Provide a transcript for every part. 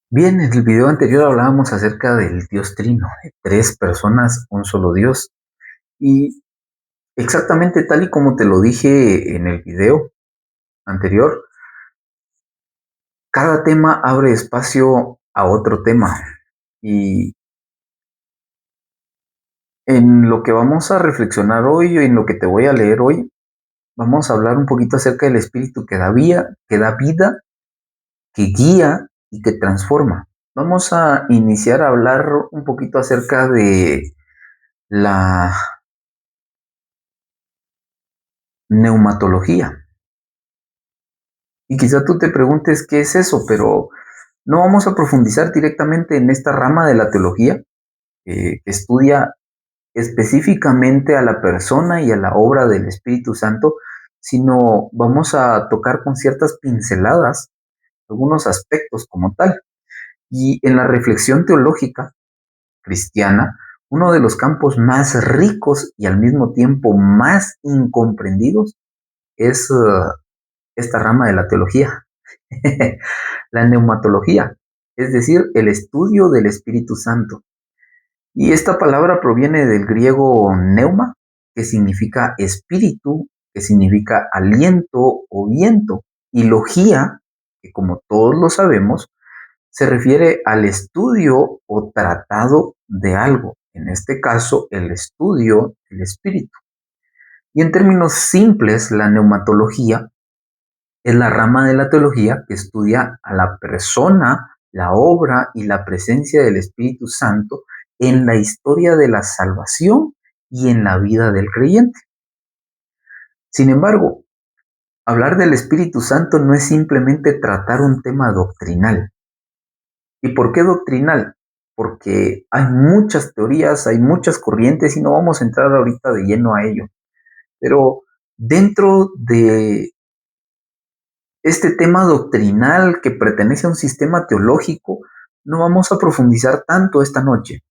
Bien, en el video anterior hablábamos acerca del Dios Trino, de tres personas, un solo Dios. Y exactamente tal y como te lo dije en el video anterior, cada tema abre espacio a otro tema. Y en lo que vamos a reflexionar hoy, en lo que te voy a leer hoy, vamos a hablar un poquito acerca del Espíritu que da vida, que guía y que transforma. Vamos a iniciar a hablar un poquito acerca de la neumatología. Y quizá tú te preguntes qué es eso, pero no vamos a profundizar directamente en esta rama de la teología que estudia específicamente a la persona y a la obra del Espíritu Santo, sino vamos a tocar con ciertas pinceladas algunos aspectos como tal. Y en la reflexión teológica cristiana, uno de los campos más ricos y al mismo tiempo más incomprendidos es esta rama de la teología. La neumatología, es decir, el estudio del Espíritu Santo. Y esta palabra proviene del griego neuma, que significa espíritu, que significa aliento o viento, y logía, que como todos lo sabemos, se refiere al estudio o tratado de algo, en este caso el estudio del espíritu. Y en términos simples, la neumatología es la rama de la teología que estudia a la persona, la obra y la presencia del Espíritu Santo en la historia de la salvación y en la vida del creyente. Sin embargo, hablar del Espíritu Santo no es simplemente tratar un tema doctrinal. ¿Y por qué doctrinal? Porque hay muchas teorías, hay muchas corrientes y no vamos a entrar ahorita de lleno a ello. Pero dentro de este tema doctrinal que pertenece a un sistema teológico, no vamos a profundizar tanto esta noche.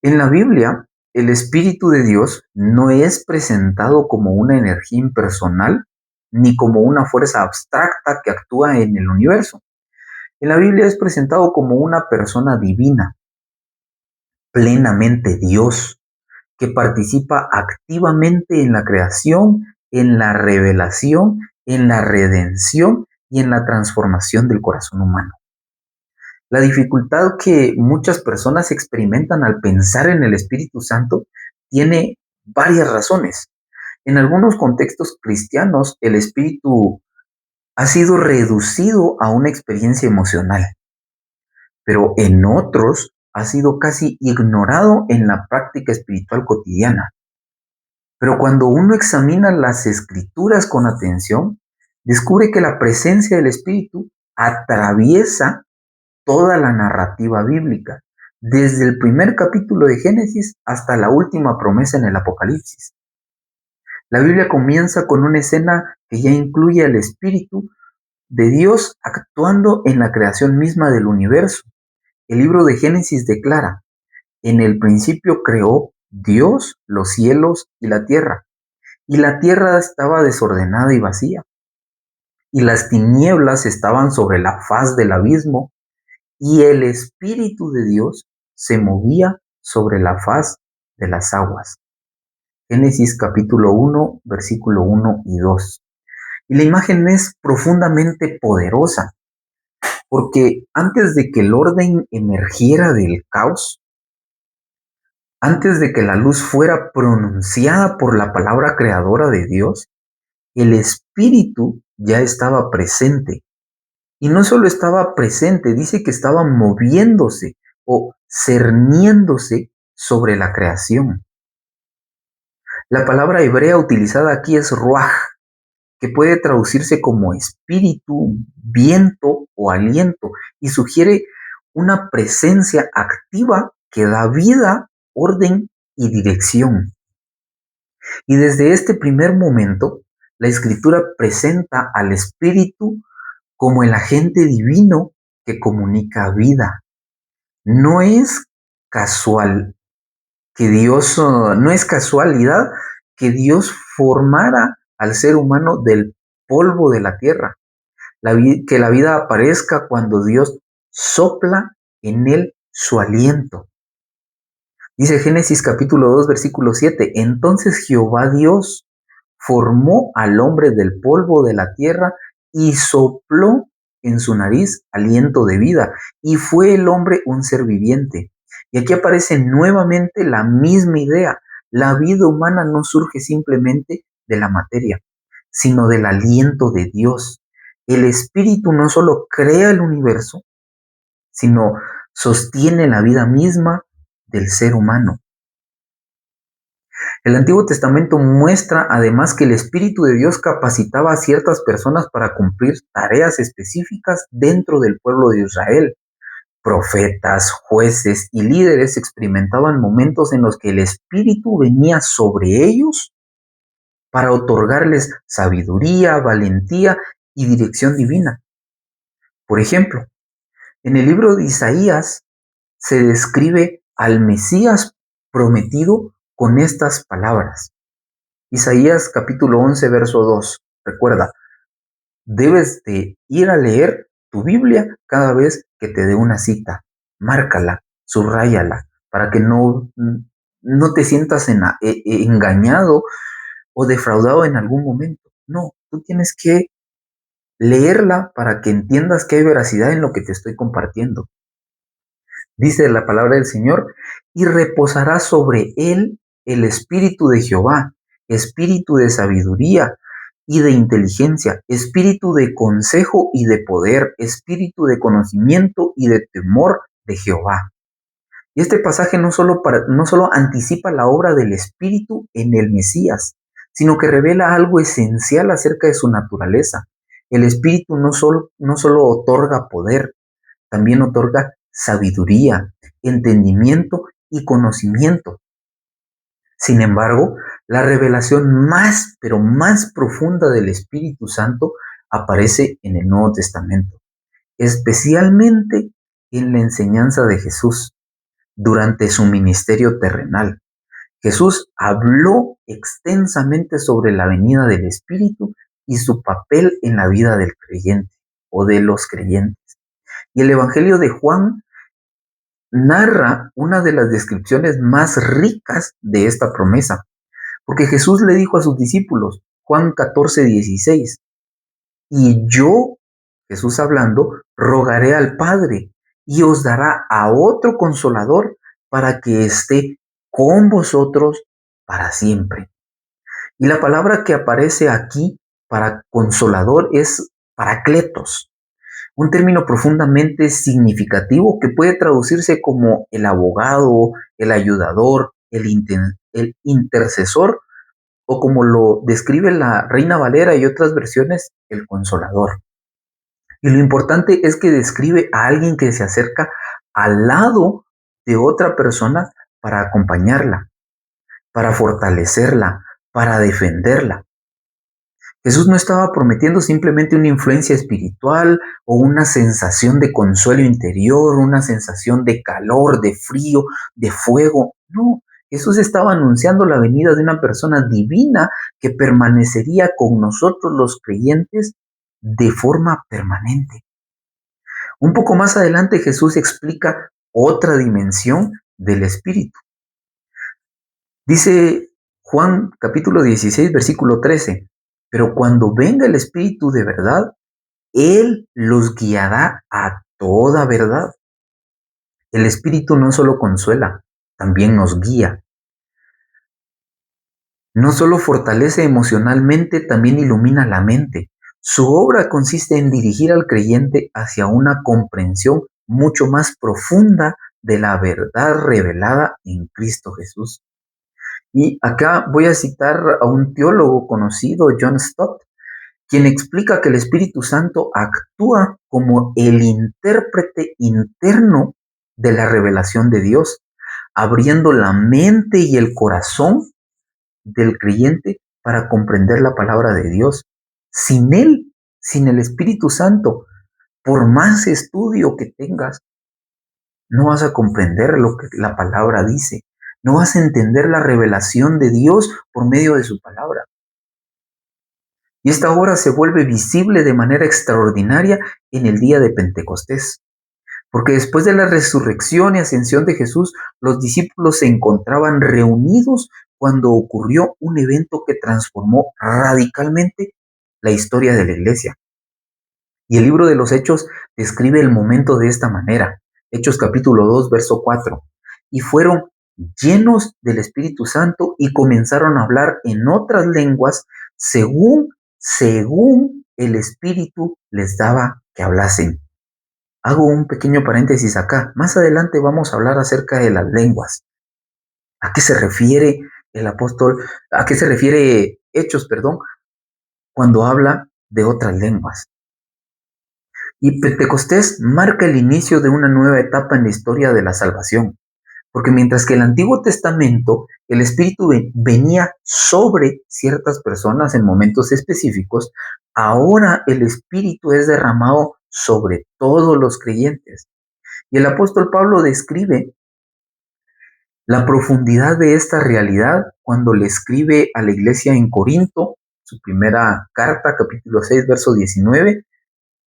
En la Biblia, el Espíritu de Dios no es presentado como una energía impersonal ni como una fuerza abstracta que actúa en el universo. En la Biblia es presentado como una persona divina, plenamente Dios, que participa activamente en la creación, en la revelación, en la redención y en la transformación del corazón humano. La dificultad que muchas personas experimentan al pensar en el Espíritu Santo tiene varias razones. En algunos contextos cristianos, el Espíritu ha sido reducido a una experiencia emocional, pero en otros ha sido casi ignorado en la práctica espiritual cotidiana. Pero cuando uno examina las escrituras con atención, descubre que la presencia del Espíritu atraviesa toda la narrativa bíblica, desde el primer capítulo de Génesis hasta la última promesa en el Apocalipsis. La Biblia comienza con una escena que ya incluye al Espíritu de Dios actuando en la creación misma del universo. El libro de Génesis declara: en el principio creó Dios los cielos y la tierra estaba desordenada y vacía, y las tinieblas estaban sobre la faz del abismo, y el Espíritu de Dios se movía sobre la faz de las aguas. Génesis capítulo 1, versículo 1 y 2. Y la imagen es profundamente poderosa, porque antes de que el orden emergiera del caos, antes de que la luz fuera pronunciada por la palabra creadora de Dios, el Espíritu ya estaba presente. Y no solo estaba presente, dice que estaba moviéndose o cerniéndose sobre la creación. La palabra hebrea utilizada aquí es ruaj, que puede traducirse como espíritu, viento o aliento, y sugiere una presencia activa que da vida, orden y dirección. Y desde este primer momento, la escritura presenta al espíritu como el agente divino que comunica vida. No es casual que Dios, no es casualidad que Dios formara al ser humano del polvo de la tierra, que la vida aparezca cuando Dios sopla en él su aliento. Dice Génesis capítulo 2, versículo 7. Entonces Jehová Dios formó al hombre del polvo de la tierra y sopló en su nariz aliento de vida, y fue el hombre un ser viviente. Y aquí aparece nuevamente la misma idea. La vida humana no surge simplemente de la materia, sino del aliento de Dios. El Espíritu no solo crea el universo, sino sostiene la vida misma del ser humano. El Antiguo Testamento muestra además que el Espíritu de Dios capacitaba a ciertas personas para cumplir tareas específicas dentro del pueblo de Israel. Profetas, jueces y líderes experimentaban momentos en los que el Espíritu venía sobre ellos para otorgarles sabiduría, valentía y dirección divina. Por ejemplo, en el libro de Isaías se describe al Mesías prometido con estas palabras. Isaías capítulo 11, verso 2. Recuerda, debes de ir a leer tu Biblia cada vez que te dé una cita. Márcala, subráyala, para que no te sientas engañado o defraudado en algún momento. No, tú tienes que leerla para que entiendas que hay veracidad en lo que te estoy compartiendo. Dice la palabra del Señor, y reposará sobre él el espíritu de Jehová, espíritu de sabiduría y de inteligencia, espíritu de consejo y de poder, espíritu de conocimiento y de temor de Jehová. Y este pasaje no solo anticipa la obra del Espíritu en el Mesías, sino que revela algo esencial acerca de su naturaleza. El Espíritu no solo otorga poder, también otorga sabiduría, entendimiento y conocimiento. Sin embargo, la revelación más, pero más profunda del Espíritu Santo aparece en el Nuevo Testamento, especialmente en la enseñanza de Jesús durante su ministerio terrenal. Jesús habló extensamente sobre la venida del Espíritu y su papel en la vida del creyente o de los creyentes. Y el Evangelio de Juan narra una de las descripciones más ricas de esta promesa, porque Jesús le dijo a sus discípulos, Juan 14:16, y yo, Jesús hablando, rogaré al Padre y os dará a otro consolador para que esté con vosotros para siempre. Y la palabra que aparece aquí para consolador es paracletos, un término profundamente significativo que puede traducirse como el abogado, el ayudador, el intercesor, o como lo describe la Reina Valera y otras versiones, el consolador. Y lo importante es que describe a alguien que se acerca al lado de otra persona para acompañarla, para fortalecerla, para defenderla. Jesús no estaba prometiendo simplemente una influencia espiritual o una sensación de consuelo interior, una sensación de calor, de frío, de fuego. No, Jesús estaba anunciando la venida de una persona divina que permanecería con nosotros los creyentes de forma permanente. Un poco más adelante Jesús explica otra dimensión del Espíritu. Dice Juan capítulo 16, versículo 13, pero cuando venga el Espíritu de verdad, Él los guiará a toda verdad. El Espíritu no solo consuela, también nos guía. No solo fortalece emocionalmente, también ilumina la mente. Su obra consiste en dirigir al creyente hacia una comprensión mucho más profunda de la verdad revelada en Cristo Jesús. Y acá voy a citar a un teólogo conocido, John Stott, quien explica que el Espíritu Santo actúa como el intérprete interno de la revelación de Dios, abriendo la mente y el corazón del creyente para comprender la palabra de Dios. Sin él, sin el Espíritu Santo, por más estudio que tengas, no vas a comprender lo que la palabra dice. No vas a entender la revelación de Dios por medio de su palabra. Y esta obra se vuelve visible de manera extraordinaria en el día de Pentecostés, Porque después de la resurrección y ascensión de Jesús, los discípulos se encontraban reunidos cuando ocurrió un evento que transformó radicalmente la historia de la iglesia. Y el libro de los Hechos describe el momento de esta manera. Hechos capítulo 2, verso 4. Y fueron llenos del Espíritu Santo y comenzaron a hablar en otras lenguas según el Espíritu les daba que hablasen. Hago un pequeño paréntesis acá. Más adelante vamos a hablar acerca de las lenguas. ¿A qué se refiere el apóstol? ¿A qué se refiere Hechos, perdón, cuando habla de otras lenguas? Y Pentecostés marca el inicio de una nueva etapa en la historia de la salvación, porque mientras que el Antiguo Testamento, el Espíritu venía sobre ciertas personas en momentos específicos, ahora el Espíritu es derramado sobre todos los creyentes. Y el apóstol Pablo describe la profundidad de esta realidad cuando le escribe a la iglesia en Corinto, su primera carta, capítulo 6, verso 19,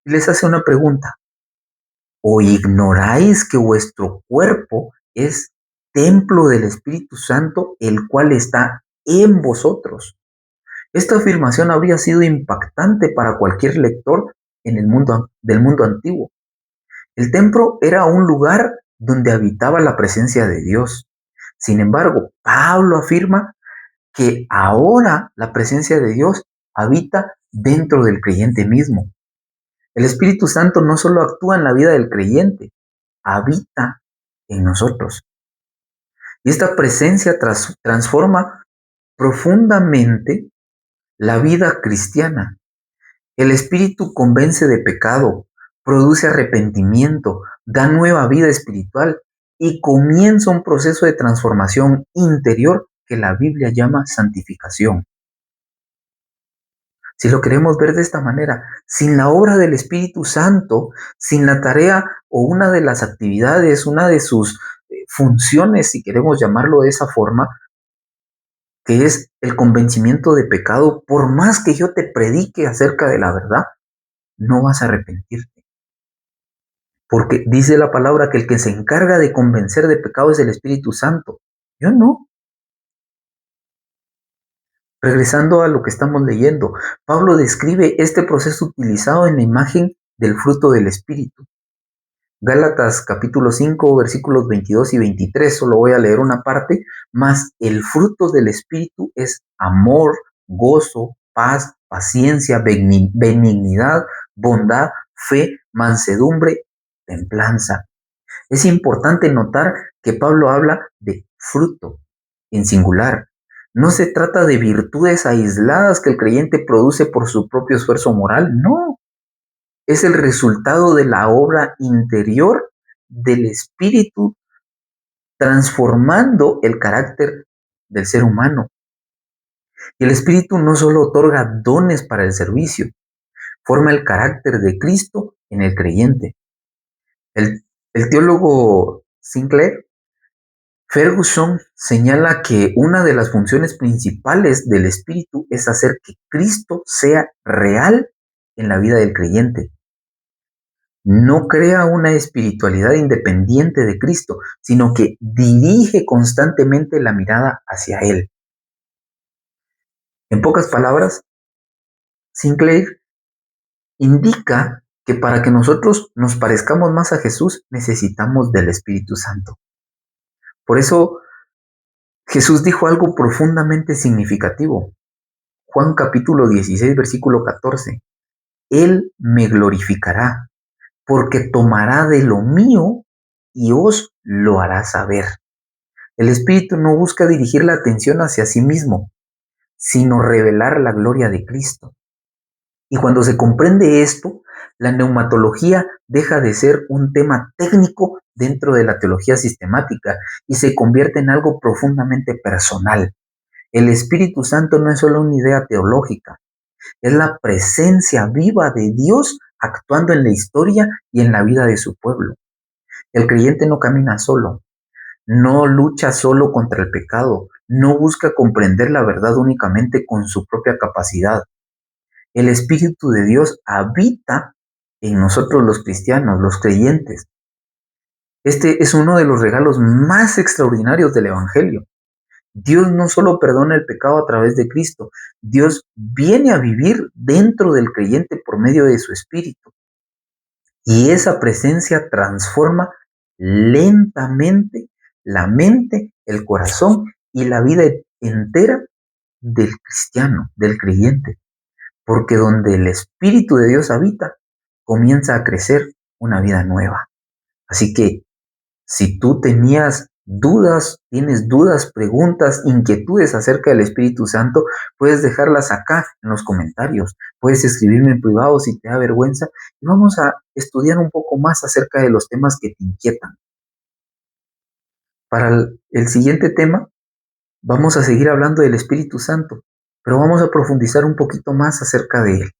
y les hace una pregunta. ¿O ignoráis que vuestro cuerpo es templo del Espíritu Santo, el cual está en vosotros? Esta afirmación habría sido impactante para cualquier lector en el mundo del mundo antiguo. El templo era un lugar donde habitaba la presencia de Dios. Sin embargo, Pablo afirma que ahora la presencia de Dios habita dentro del creyente mismo. El Espíritu Santo no solo actúa en la vida del creyente, habita en nosotros. Y esta presencia transforma profundamente la vida cristiana. El Espíritu convence de pecado, produce arrepentimiento, da nueva vida espiritual y comienza un proceso de transformación interior que la Biblia llama santificación. Si lo queremos ver de esta manera, sin la obra del Espíritu Santo, sin la tarea o una de las actividades, una de sus funciones, si queremos llamarlo de esa forma, que es el convencimiento de pecado, por más que yo te predique acerca de la verdad, no vas a arrepentirte. Porque dice la palabra que el que se encarga de convencer de pecado es el Espíritu Santo. Yo no. Regresando a lo que estamos leyendo, Pablo describe este proceso utilizado en la imagen del fruto del Espíritu. Gálatas capítulo 5, versículos 22 y 23, solo voy a leer una parte, más el fruto del Espíritu es amor, gozo, paz, paciencia, benignidad, bondad, fe, mansedumbre, templanza. Es importante notar que Pablo habla de fruto en singular. No se trata de virtudes aisladas que el creyente produce por su propio esfuerzo moral, no. Es el resultado de la obra interior del Espíritu transformando el carácter del ser humano. Y el Espíritu no solo otorga dones para el servicio, forma el carácter de Cristo en el creyente. El teólogo Sinclair Ferguson señala que una de las funciones principales del Espíritu es hacer que Cristo sea real en la vida del creyente. No crea una espiritualidad independiente de Cristo, sino que dirige constantemente la mirada hacia Él. En pocas palabras, Sinclair indica que para que nosotros nos parezcamos más a Jesús, necesitamos del Espíritu Santo. Por eso, Jesús dijo algo profundamente significativo. Juan capítulo 16, versículo 14. Él me glorificará, porque tomará de lo mío y os lo hará saber. El Espíritu no busca dirigir la atención hacia sí mismo, sino revelar la gloria de Cristo. Y cuando se comprende esto, la neumatología deja de ser un tema técnico dentro de la teología sistemática y se convierte en algo profundamente personal. El Espíritu Santo no es solo una idea teológica, es la presencia viva de Dios actuando en la historia y en la vida de su pueblo. El creyente no camina solo, no lucha solo contra el pecado, no busca comprender la verdad únicamente con su propia capacidad. El Espíritu de Dios habita en nosotros los cristianos, los creyentes. Este es uno de los regalos más extraordinarios del Evangelio. Dios no solo perdona el pecado a través de Cristo, Dios viene a vivir dentro del creyente por medio de su Espíritu. Y esa presencia transforma lentamente la mente, el corazón y la vida entera del cristiano, del creyente. Porque donde el Espíritu de Dios habita, comienza a crecer una vida nueva. Así que si tú tenías dudas, tienes dudas, preguntas, inquietudes acerca del Espíritu Santo, puedes dejarlas acá en los comentarios. Puedes escribirme en privado si te da vergüenza y vamos a estudiar un poco más acerca de los temas que te inquietan. Para el siguiente tema, vamos a seguir hablando del Espíritu Santo, pero vamos a profundizar un poquito más acerca de él,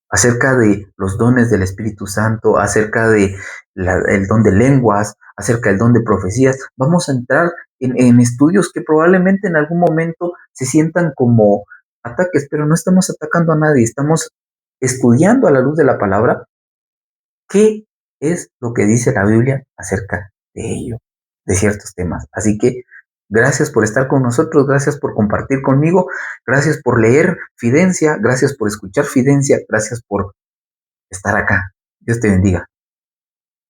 acerca de los dones del Espíritu Santo, acerca de el don de lenguas, acerca del don de profecías. Vamos a entrar en estudios que probablemente en algún momento se sientan como ataques, pero no estamos atacando a nadie, estamos estudiando a la luz de la palabra qué es lo que dice la Biblia acerca de ello, de ciertos temas. Así que gracias por estar con nosotros, gracias por compartir conmigo, gracias por leer Fidencia, gracias por escuchar Fidencia, gracias por estar acá. Dios te bendiga.